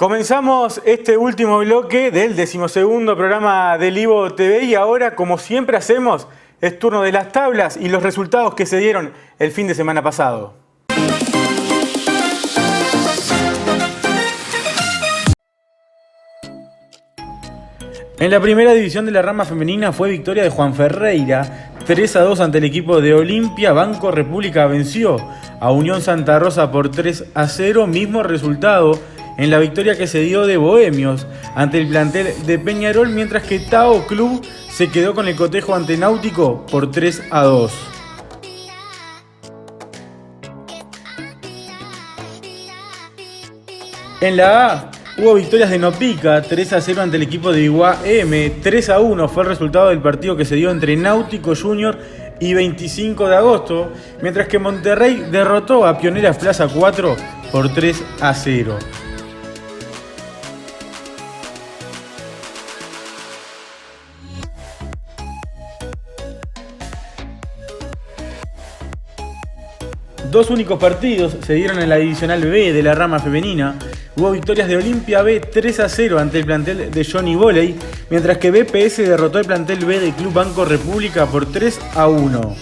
Comenzamos este último bloque del 12º programa del Ivo TV y ahora, como siempre hacemos, es turno de las tablas y los resultados que se dieron el fin de semana pasado. En la primera división de la rama femenina fue victoria de Juan Ferreira, 3-2 ante el equipo de Olimpia. Banco República venció a Unión Santa Rosa por 3-0, mismo resultado en la victoria que se dio de Bohemios ante el plantel de Peñarol, mientras que Tao Club se quedó con el cotejo ante Náutico por 3-2. En la A hubo victorias de Nopica, 3-0 ante el equipo de Iguá M, 3-1 fue el resultado del partido que se dio entre Náutico Junior y 25 de agosto, mientras que Monterrey derrotó a Pioneras Plaza 4 por 3-0. Dos únicos partidos se dieron en la divisional B de la rama femenina. Hubo victorias de Olimpia B 3-0 ante el plantel de Johnny Volley, mientras que BPS derrotó al plantel B del Club Banco República por 3-1.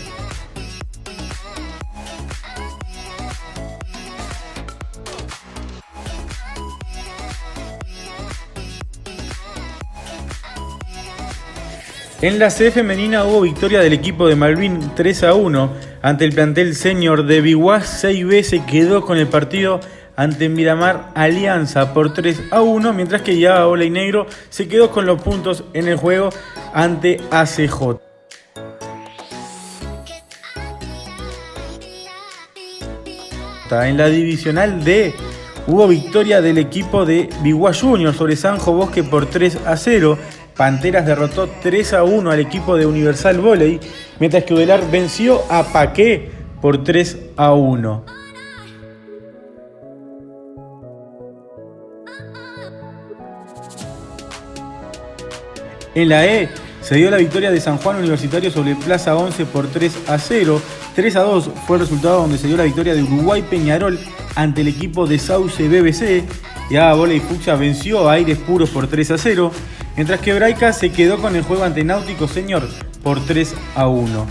En la C femenina hubo victoria del equipo de Malvin 3-1 ante el plantel senior de Biguás. 6B se quedó con el partido ante Miramar Alianza por 3-1, mientras que ya Ola y Negro se quedó con los puntos en el juego ante ACJ. En la divisional D hubo victoria del equipo de Biguás Junior sobre Sanjo Bosque por 3-0. Panteras derrotó 3-1 al equipo de Universal Volley, mientras que Udelar venció a Paqué por 3-1. En la E se dio la victoria de San Juan Universitario sobre Plaza 11 por 3-0. 3-2 fue el resultado donde se dio la victoria de Uruguay Peñarol ante el equipo de Sauce BBC. Ya Volley Fucsia venció a Aires Puros por 3-0. Mientras que Braica se quedó con el juego ante Náutico Senior por 3-1.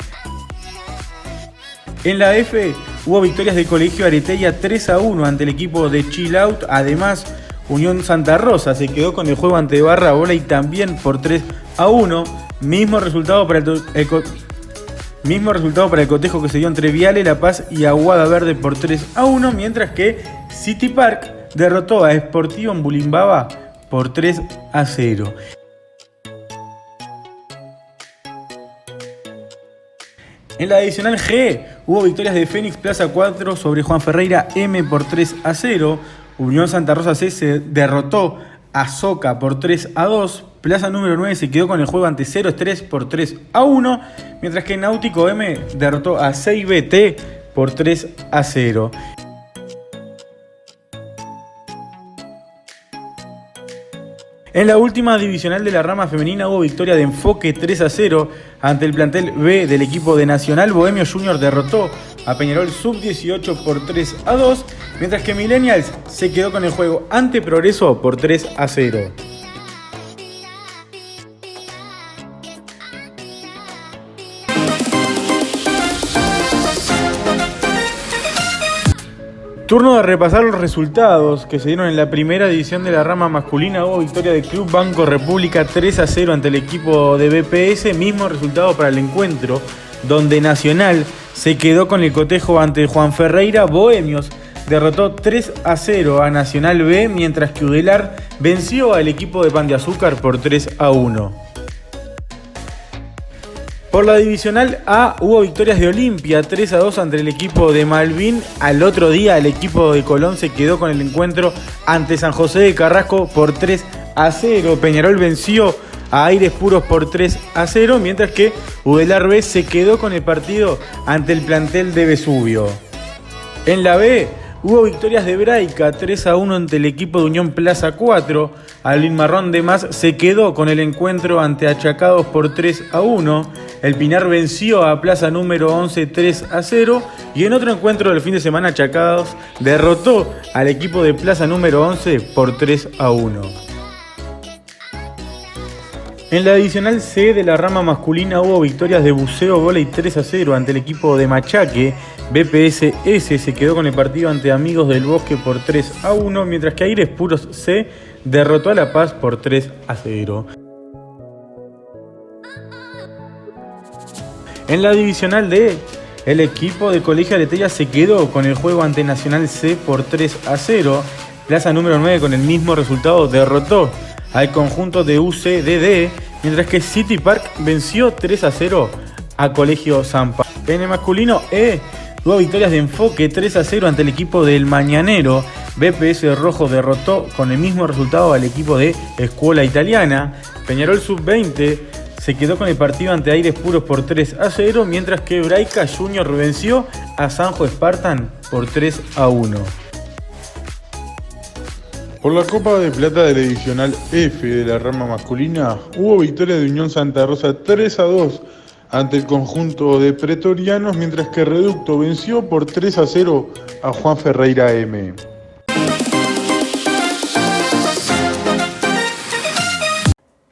En la F hubo victorias del Colegio Areteia 3-1 ante el equipo de Chill Out. Además, Unión Santa Rosa se quedó con el juego ante Barra Volley también por 3-1. Mismo resultado para el cotejo que se dio entre Viale, La Paz y Aguada Verde por 3-1. Mientras que City Park derrotó a Sportivo en Bulimbaba por 3-0. En la adicional G hubo victorias de Fénix Plaza 4 sobre Juan Ferreira M por 3-0. Unión Santa Rosa C se derrotó a Soca por 3-2. Plaza número 9 se quedó con el juego ante 0 Estrés por 3-1. Mientras que Náutico M derrotó a 6BT por 3-0. En la última divisional de la rama femenina hubo victoria de Enfoque 3-0 ante el plantel B del equipo de Nacional. Bohemio Junior derrotó a Peñarol Sub-18 por 3-2, mientras que Millennials se quedó con el juego ante Progreso por 3-0. Turno de repasar los resultados que se dieron en la primera división de la rama masculina. Hubo victoria del Club Banco República 3-0 ante el equipo de BPS. Mismo resultado para el encuentro, donde Nacional se quedó con el cotejo ante Juan Ferreira. Bohemios derrotó 3-0 a Nacional B, mientras que Udelar venció al equipo de Pan de Azúcar por 3-1. Por la divisional A hubo victorias de Olimpia 3-2 ante el equipo de Malvin. Al otro día el equipo de Colón se quedó con el encuentro ante San José de Carrasco por 3-0. Peñarol venció a Aires Puros por 3-0, mientras que Udelar B se quedó con el partido ante el plantel de Vesubio. En la B hubo victorias de Braica 3-1 ante el equipo de Unión Plaza 4. Alvin Marrón de Más se quedó con el encuentro ante Achacados por 3-1. el Pinar venció a Plaza número 11 3-0 y en otro encuentro del fin de semana Chacados derrotó al equipo de Plaza número 11 por 3-1. En la divisional C de la rama masculina hubo victorias de Buceo Vóley 3-0 ante el equipo de Machaque. BPSS se quedó con el partido ante Amigos del Bosque por 3-1, mientras que Aires Puros C derrotó a La Paz por 3-0. En la divisional D, el equipo de Colegio Aretella se quedó con el juego ante Nacional C por 3-0. Plaza número 9 con el mismo resultado derrotó al conjunto de UCDD, mientras que City Park venció 3-0 a Colegio Zampa. En el masculino E, tuvo victorias de Enfoque 3-0 ante el equipo del Mañanero. BPS Rojo derrotó con el mismo resultado al equipo de Escuela Italiana. Peñarol Sub-20 se quedó con el partido ante Aires Puros por 3-0, mientras que Braica Junior venció a Sanjo Spartan por 3-1. Por la Copa de Plata de la Divisional F de la rama masculina, hubo victoria de Unión Santa Rosa 3-2 ante el conjunto de pretorianos, mientras que Reducto venció por 3-0 a Juan Ferreira M.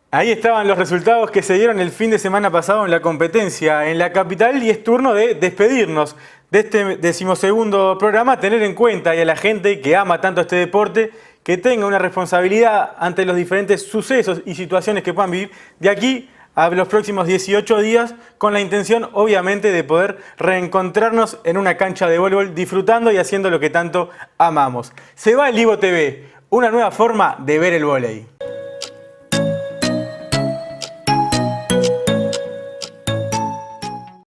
Ahí estaban los resultados que se dieron el fin de semana pasado en la competencia en la capital y es turno de despedirnos de este 12º programa, tener en cuenta y a la gente que ama tanto este deporte que tenga una responsabilidad ante los diferentes sucesos y situaciones que puedan vivir de aquí a los próximos 18 días, con la intención obviamente de poder reencontrarnos en una cancha de voleibol disfrutando y haciendo lo que tanto amamos. Se va el Ivo TV, una nueva forma de ver el vóley.